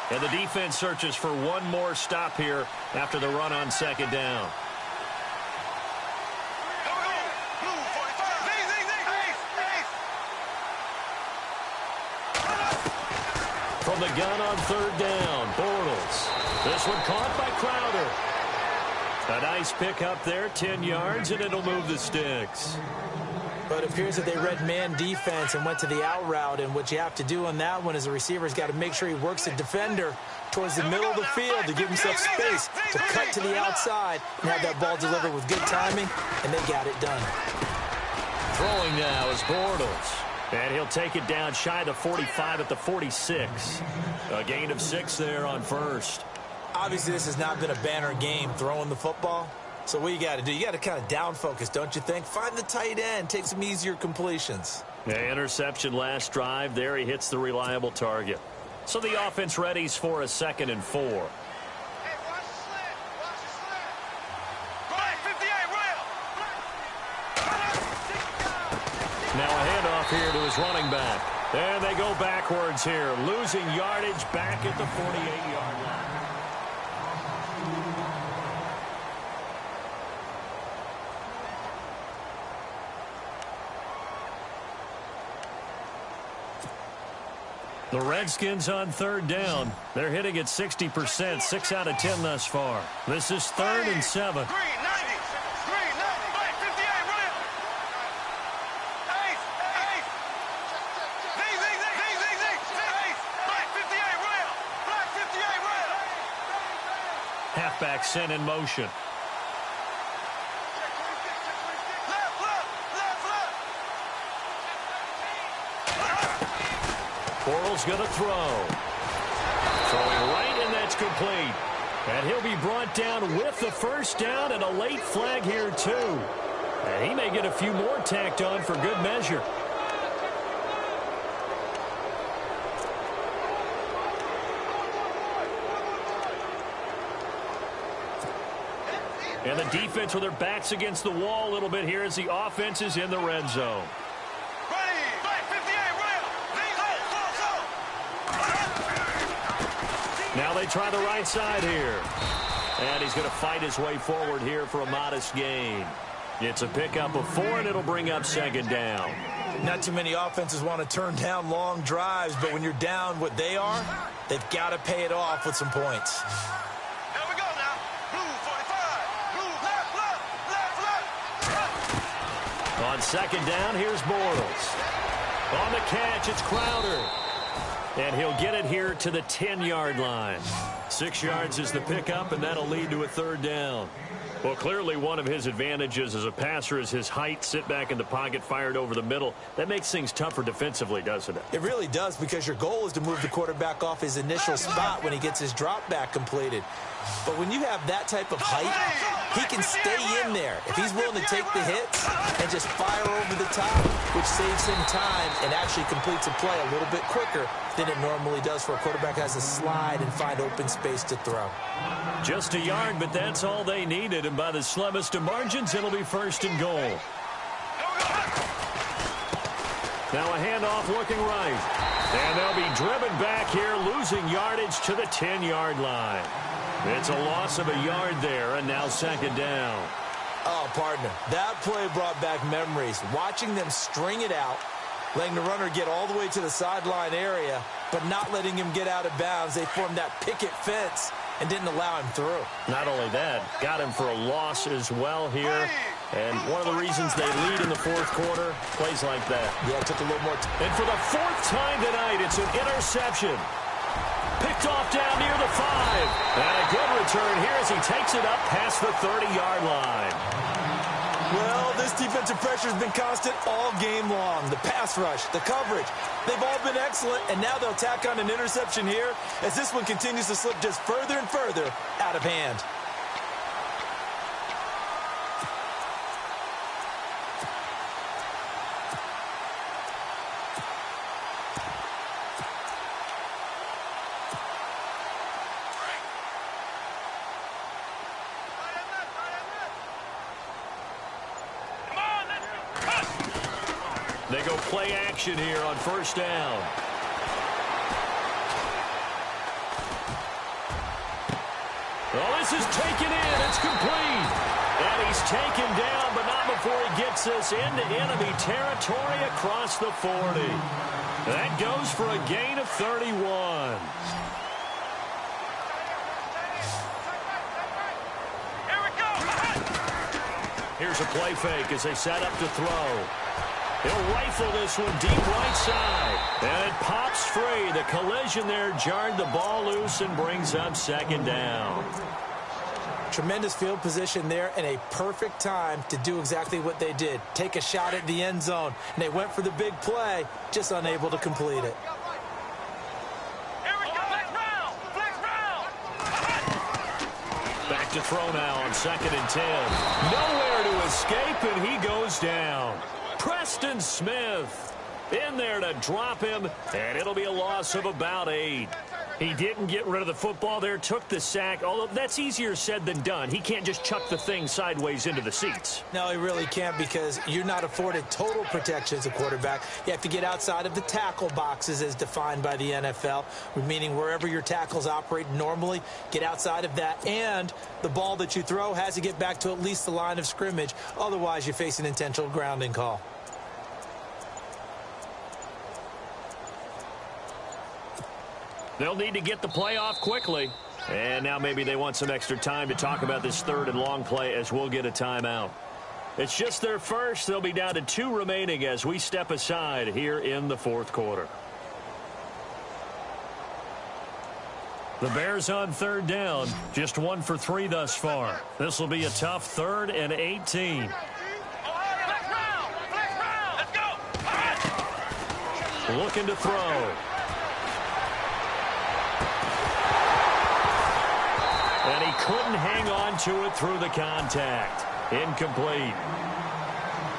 And the defense searches for one more stop here after the run on second down. Blue 45. From the gun on 3rd down, Bortles. This one caught by Crowder. A nice pickup there, 10 yards, and it'll move the sticks. But it appears that they read man defense and went to the out route. And what you have to do on that one is the receiver's got to make sure he works the defender towards the middle of the field to give himself space to cut to the outside and have that ball delivered with good timing, and they got it done. Throwing now is Bortles. And he'll take it down shy of the 45 at the 46. A gain of 6 there on first. Obviously, this has not been a banner game throwing the football. So what you got to do, you got to kind of down focus, don't you think? Find the tight end, take some easier completions. The interception last drive. There he hits the reliable target. So the offense readies for a 2nd and 4. Hey, watch the slant. Watch the slant. Black 58 rail. Now a handoff here to his running back. And they go backwards here, losing yardage back at the 48-yard line. The Redskins on 3rd down. They're hitting at 60%, 6 out of 10 thus far. This is 3rd and 7. Green 90. Green 90. Black 58 rail. Ace. Black 58 rail. Black 58 rail. Halfback sent in motion. Bortles going to throw. Throwing right, and that's complete. And he'll be brought down with the first down and a late flag here, too. And he may get a few more tacked on for good measure. And the defense with their backs against the wall a little bit here as the offense is in the red zone. Now they try the right side here. And he's going to fight his way forward here for a modest gain. It's a pickup of 4, and it'll bring up second down. Not too many offenses want to turn down long drives, but when you're down what they are, they've got to pay it off with some points. Here we go now. Blue 45. Blue left. On second down, here's Bortles. On the catch, it's Crowder. And he'll get it here to the 10-yard line. 6 yards is the pickup, and that'll lead to a third down. Well, clearly one of his advantages as a passer is his height, sit back in the pocket, fired over the middle. That makes things tougher defensively, doesn't it? It really does, because your goal is to move the quarterback off his initial spot when he gets his drop back completed. But when you have that type of height, he can stay in there if he's willing to take the hits and just fire over the top, which saves him time and actually completes a play a little bit quicker than it normally does for a quarterback who has to slide and find open space to throw. Just a yard, but that's all they needed, and by the slimmest of margins, it'll be first and goal. Now a handoff looking right. And they'll be driven back here, losing yardage to the 10-yard line. It's a loss of a yard there, and now second down. Oh, partner, that play brought back memories. Watching them string it out, letting the runner get all the way to the sideline area, but not letting him get out of bounds. They formed that picket fence and didn't allow him through. Not only that, got him for a loss as well here. And one of the reasons they lead in the fourth quarter, plays like that. Yeah, it took a little more time. And for the 4th time tonight, it's an interception. Picked off down near the 5. And a good return here as he takes it up past the 30-yard line. Well, this defensive pressure has been constant all game long. The pass rush, the coverage, they've all been excellent, and now they'll tack on an interception here as this one continues to slip just further and further out of hand. They go play action here on first down. Well, this is taken in. It's complete. And he's taken down, but not before he gets us into enemy territory across the 40. That goes for a gain of 31. Here's a play fake as they set up to throw. He'll rifle this one deep right side. And it pops free. The collision there jarred the ball loose and brings up second down. Tremendous field position there and a perfect time to do exactly what they did. Take a shot at the end zone. And they went for the big play, just unable to complete it. Back to throw now on 2nd and 10. Nowhere to escape, and he goes down. Preston Smith in there to drop him, and it'll be a loss of about 8. He didn't get rid of the football there, took the sack, although that's easier said than done. He can't just chuck the thing sideways into the seats. No, he really can't, because you're not afforded total protection as a quarterback. You have to get outside of the tackle boxes as defined by the NFL, meaning wherever your tackles operate normally, get outside of that, and the ball that you throw has to get back to at least the line of scrimmage. Otherwise, you face an intentional grounding call. They'll need to get the play off quickly. And now maybe they want some extra time to talk about this 3rd and long play as we'll get a timeout. It's just their first. They'll be down to 2 remaining as we step aside here in the 4th quarter. The Bears on 3rd down, just 1 for 3 thus far. This will be a tough 3rd and 18. Looking to throw. And he couldn't hang on to it through the contact. Incomplete.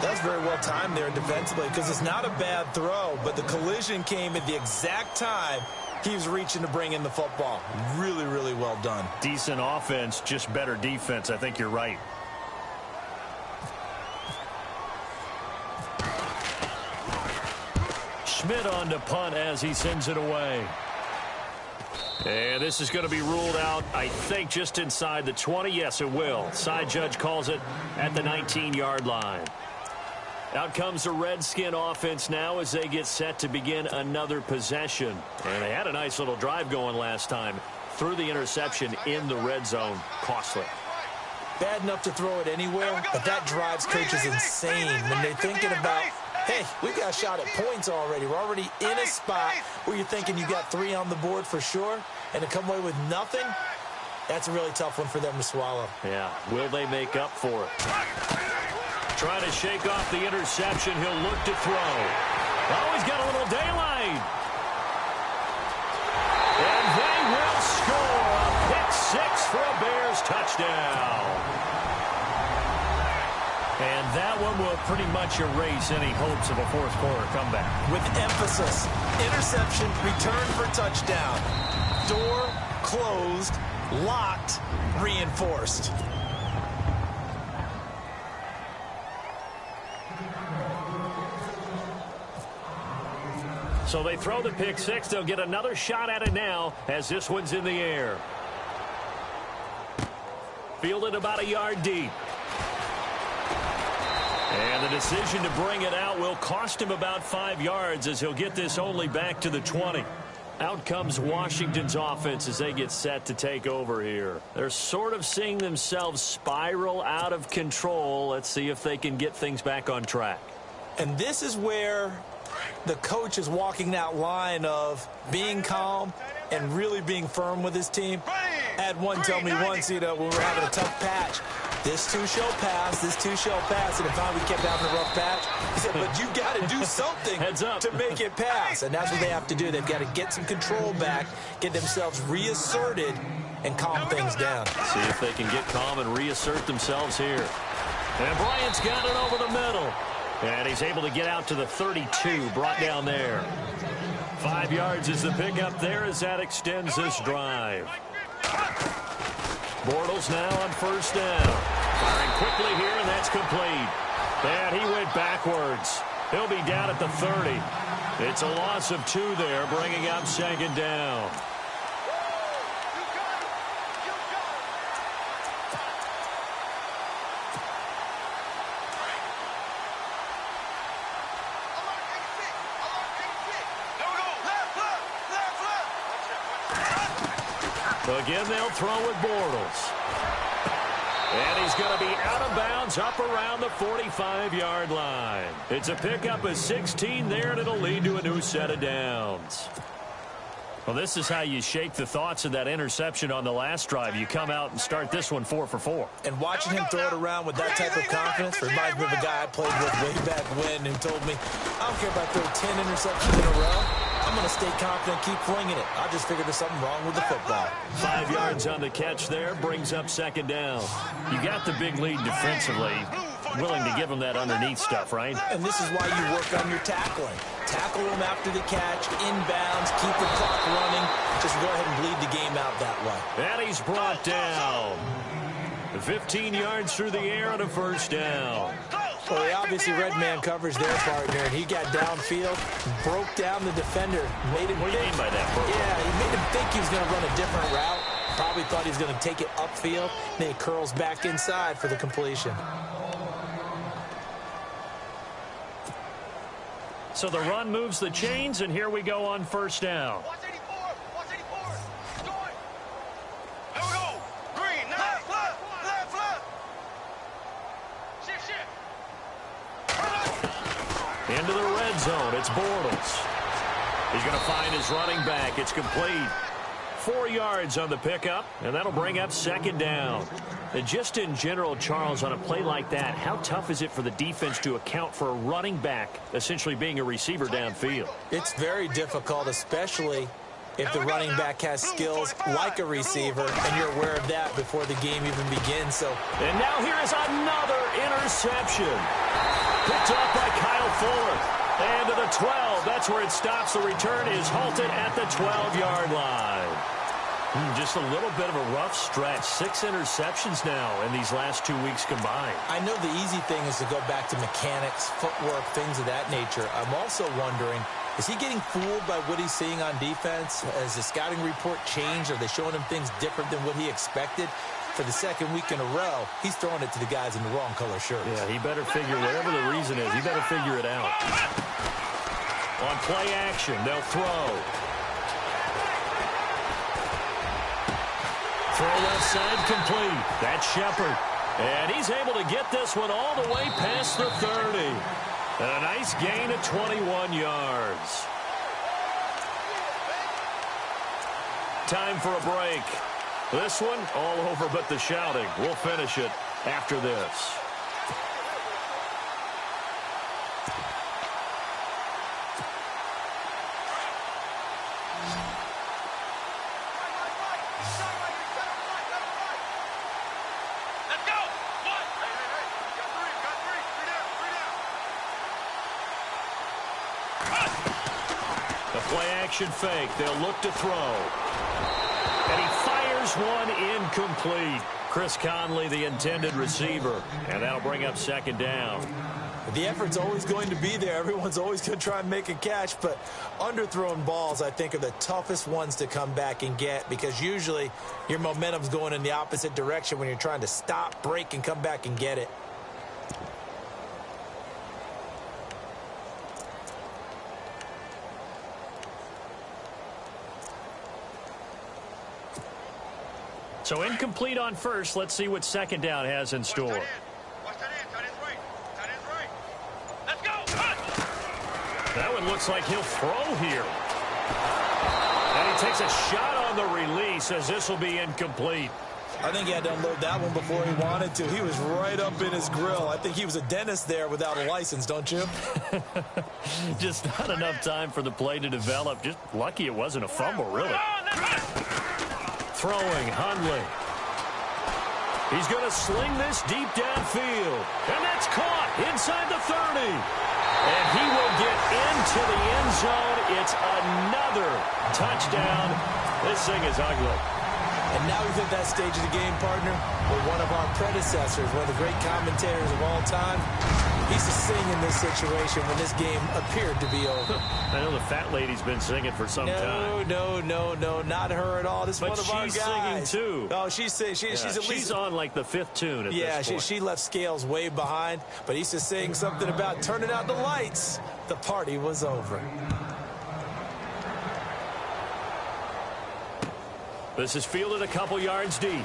That's very well timed there defensively because it's not a bad throw, but the collision came at the exact time he was reaching to bring in the football. Really, really well done. Decent offense, just better defense. I think you're right. Schmidt on to punt as he sends it away. And this is going to be ruled out, I think, just inside the 20. Yes, it will. Side judge calls it at the 19-yard line. Out comes the Redskin offense now as they get set to begin another possession. And they had a nice little drive going last time. Threw the interception in the red zone. Costly. Bad enough to throw it anywhere, but that drives coaches insane when they're thinking about, hey, we got a shot at points already. We're already in a spot where you're thinking you got 3 on the board for sure, and to come away with nothing, that's a really tough one for them to swallow. Yeah, will they make up for it? Trying to shake off the interception. He'll look to throw. Oh, he's got a little daylight. And they will score a pick 6 for a Bears touchdown. And that one will pretty much erase any hopes of a fourth quarter comeback. With emphasis, interception, return for touchdown. Door closed, locked, reinforced. So they throw the pick 6. They'll get another shot at it now as this one's in the air. Fielded about a yard deep. And the decision to bring it out will cost him about 5 yards as he'll get this only back to the 20. Out comes Washington's offense as they get set to take over here. They're sort of seeing themselves spiral out of control. Let's see if they can get things back on track. And this is where the coach is walking that line of being calm and really being firm with his team. I had one tell me once, when we were having a tough patch, this too shall pass, this too shall pass. And if we kept having a rough patch, he said, but you got to do something to make it pass. And that's what they have to do. They've got to get some control back, get themselves reasserted, and calm things down. See if they can get calm and reassert themselves here. And Bryant's got it over the middle. And he's able to get out to the 32, brought down there. 5 yards is the pickup there as that extends this drive. Bortles now on first down. Firing quickly here, and that's complete. And he went backwards. He'll be down at the 30. It's a loss of 2 there, bringing up second down. Again, they'll throw with Bortles. And he's going to be out of bounds up around the 45-yard line. It's a pickup of 16 there, and it'll lead to a new set of downs. Well, this is how you shake the thoughts of that interception on the last drive. You come out and start this one 4 for 4. And watching him throw it around with that type of confidence reminds me of a guy I played with way back when who told me, I don't care if I throw 10 interceptions in a row. I'm going to stay confident, keep flinging it. I just figured there's something wrong with the football. 5 yards on the catch there, brings up second down. You got the big lead defensively. Willing to give them that underneath stuff, right? And this is why you work on your tackling. Tackle them after the catch, inbounds, keep the clock running. Just go ahead and bleed the game out that way. And he's brought down. 15 yards through the air on a first down. Well, he obviously read man coverage there, partner, and he got downfield, broke down the defender, made him What do you mean by that, Bert? Yeah, he made him think he was going to run a different route. Probably thought he was going to take it upfield. Then he curls back inside for the completion. So the run moves the chains, and here we go on first down. Watch 84. Watch 84. Go it. Here we go. Green. Left, left, left, left. Shift, shift. Into the red zone. It's Bortles. He's going to find his running back. It's complete. 4 yards on the pickup, and that'll bring up second down. And just in general, Charles, on a play like that, how tough is it for the defense to account for a running back essentially being a receiver downfield? It's very difficult, especially if the running back has skills like a receiver, and you're aware of that before the game even begins. So, and now here is another interception. Picked up by Kyle Fuller. And to the 12. That's where it stops. The return is halted at the 12-yard line. Just a little bit of a rough stretch. 6 interceptions now in these last 2 weeks combined. I know the easy thing is to go back to mechanics, footwork, things of that nature. I'm also wondering, is he getting fooled by what he's seeing on defense? Has the scouting report changed? Are they showing him things different than what he expected? For the second week in a row, he's throwing it to the guys in the wrong color shirts. Yeah, he better figure, whatever the reason is, he better figure it out. On play action, they'll throw. Throw left side complete. That's Shepard. And he's able to get this one all the way past the 30. And a nice gain of 21 yards. Time for a break. This one, all over but the shouting. We'll finish it after this. Let's go! One! Hey, got three. The play action fake. They'll look to throw. And he fires one incomplete. Chris Conley, the intended receiver. And that'll bring up second down. The effort's always going to be there. Everyone's always going to try and make a catch, but underthrown balls, I think, are the toughest ones to come back and get because usually your momentum's going in the opposite direction when you're trying to stop, break, and come back and get it. So incomplete on first. Let's see what second down has in store. Watch that in. Tight end's right. Tight end's right. Let's go! That one looks like he'll throw here. And he takes a shot on the release as this will be incomplete. I think he had to unload that one before he wanted to. He was right up in his grill. I think he was a dentist there without a license, don't you? Just not enough time for the play to develop. Just lucky it wasn't a fumble, really. Throwing, Hundley. He's going to sling this deep downfield. And that's caught inside the 30. And he will get into the end zone. It's another touchdown. This thing is ugly. And now he's at that stage of the game, partner, where one of our predecessors, one of the great commentators of all time, he's to sing in this situation when this game appeared to be over. I know the fat lady's been singing for some time. No, not her at all. This is But one of our guys. she's singing too. Oh, she's at least... She's on like the 5th tune at this point. She left Scales way behind, but he's just saying something about turning out the lights. The party was over. This is fielded a couple yards deep.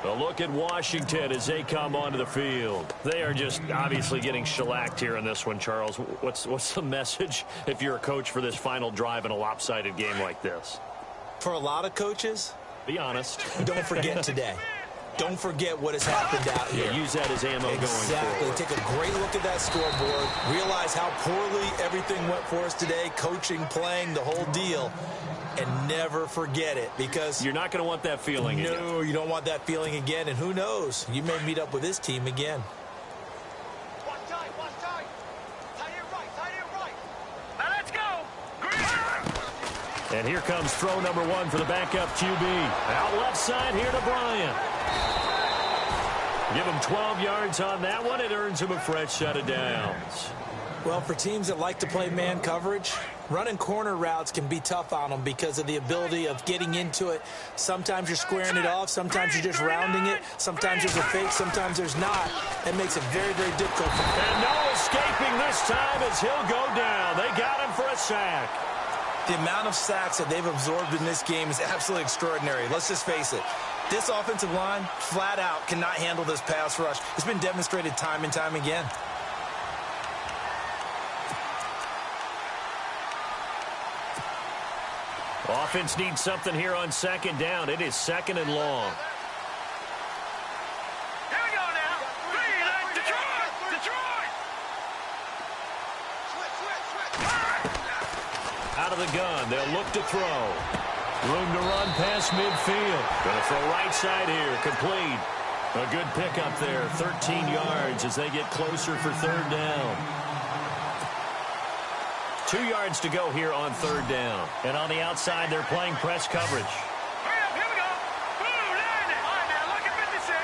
A look at Washington as they come onto the field. They are just obviously getting shellacked here in this one, Charles. What's the message if you're a coach for this final drive in a lopsided game like this? For a lot of coaches, be honest. Don't forget today. Don't forget what has happened out here. Yeah, use that as ammo going forward. Take a great look at that scoreboard. Realize how poorly everything went for us today. Coaching, playing, the whole deal. And never forget it because... You're not going to want that feeling again. No, you don't want that feeling again. And who knows? You may meet up with this team again. Watch tight. Tight end right. Now let's go! And here comes throw number 1 for the backup QB. Out left side here to Bryant. Give him 12 yards on that one. It earns him a fresh set of downs. Well, for teams that like to play man coverage, running corner routes can be tough on them because of the ability of getting into it. Sometimes you're squaring it off. Sometimes you're just rounding it. Sometimes there's a fake. Sometimes there's not. That makes it very, very difficult. And no escaping this time as he'll go down. They got him for a sack. The amount of sacks that they've absorbed in this game is absolutely extraordinary. Let's just face it. This offensive line, flat out, cannot handle this pass rush. It's been demonstrated time and time again. Offense needs something here on second down. It is second and long. Here we go now. Detroit! Out of the gun, they'll look to throw. Room to run past midfield. Going to throw right side here, complete. A good pickup there, 13 yards as they get closer for third down. 2 yards to go here on third down. And on the outside, they're playing press coverage. Here we go. Boom, land it. All right, now, look at 56.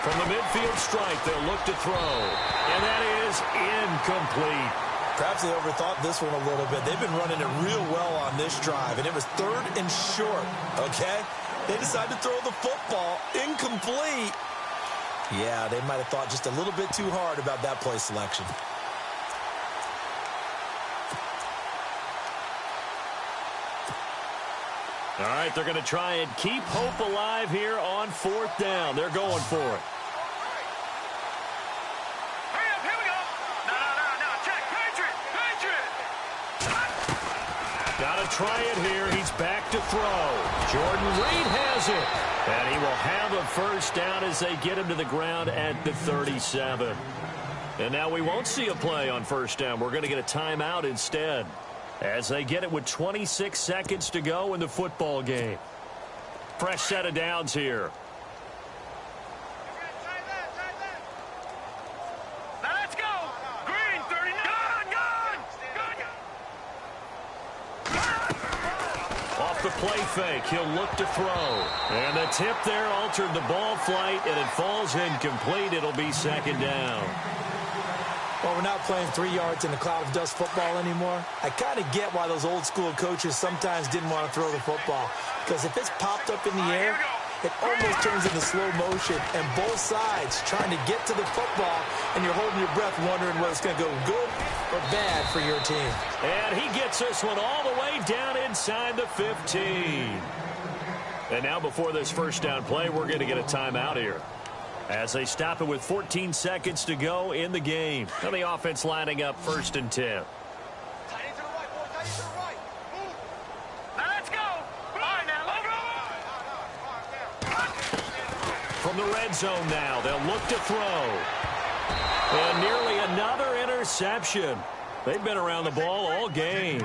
From the midfield strike, they'll look to throw. And that is incomplete. Perhaps they overthought this one a little bit. They've been running it real well on this drive, and it was 3rd and short, okay? They decided to throw the football incomplete. Yeah, they might have thought just a little bit too hard about that play selection. All right, they're going to try and keep hope alive here on 4th down. They're going for it. Hurry up, here we go. No, check. Patriot. Got to try it here. He's back to throw. Jordan Reed has it. And he will have a first down as they get him to the ground at the 37. And now we won't see a play on first down. We're going to get a timeout instead as they get it with 26 seconds to go in the football game. Fresh set of downs here. Now let's go. Green, 39. Off the play fake, he'll look to throw. And the tip there altered the ball flight, and it falls incomplete. It'll be second down. Well, we're not playing 3 yards in a cloud of dust football anymore. I kind of get why those old school coaches sometimes didn't want to throw the football. Because if it's popped up in the air, it almost turns into slow motion. And both sides trying to get to the football, and you're holding your breath wondering whether it's going to go good or bad for your team. And he gets this one all the way down inside the 15. And now before this first down play, we're going to get a timeout here as they stop it with 14 seconds to go in the game. Now the offense lining up 1st and 10. Tight end to the right, boy. Tight end to the right. Move. Now let's go. All right, now, From the red zone now, they'll look to throw. And nearly another interception. They've been around the ball all game.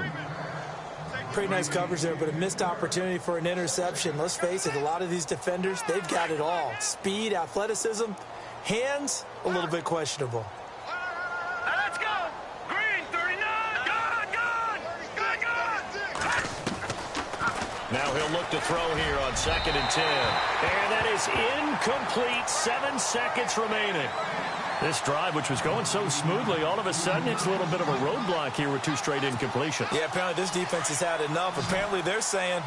Pretty nice coverage there, but a missed opportunity for an interception. Let's face it, a lot of these defenders, they've got it all. Speed, athleticism, hands, a little bit questionable. Now let's go. Green, 39. Gun. Now he'll look to throw here on 2nd and 10. And that is incomplete. 7 seconds remaining. This drive, which was going so smoothly, all of a sudden it's a little bit of a roadblock here with 2 straight incompletions. Yeah, apparently this defense has had enough. Apparently they're saying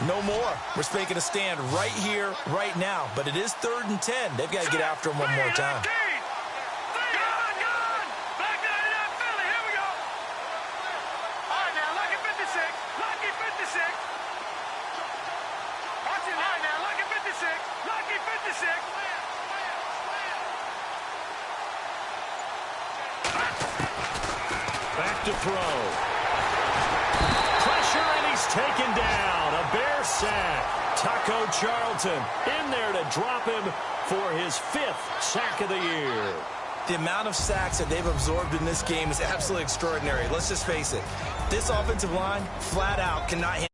no more. We're making a stand right here, right now. But it is 3rd and 10. They've got to get after him one more time. Back to throw. Pressure, and he's taken down. A Bear sack. Taco Charlton in there to drop him for his 5th sack of the year. The amount of sacks that they've absorbed in this game is absolutely extraordinary. Let's just face it. This offensive line, flat out, cannot handle